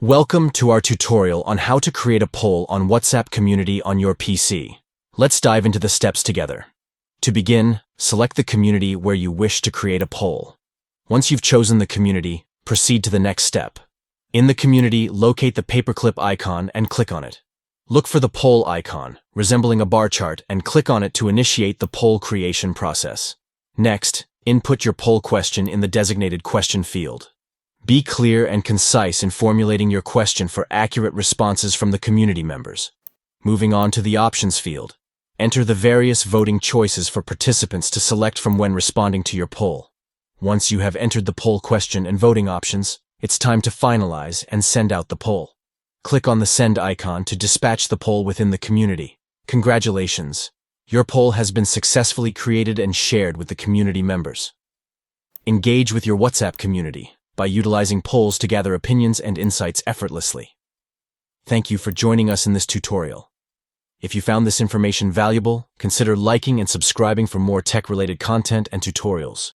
Welcome to our tutorial on how to create a poll on WhatsApp community on your PC. Let's dive into the steps together. To begin, select the community where you wish to create a poll. Once you've chosen the community, proceed to the next step. In the community, locate the paperclip icon and click on it. Look for the poll icon, resembling a bar chart, and click on it to initiate the poll creation process. Next, input your poll question in the designated question field. Be clear and concise in formulating your question for accurate responses from the community members. Moving on to the options field. Enter the various voting choices for participants to select from when responding to your poll. Once you have entered the poll question and voting options, it's time to finalize and send out the poll. Click on the send icon to dispatch the poll within the community. Congratulations! Your poll has been successfully created and shared with the community members. Engage with your WhatsApp community by utilizing polls to gather opinions and insights effortlessly. Thank you for joining us in this tutorial. If you found this information valuable, consider liking and subscribing for more tech-related content and tutorials.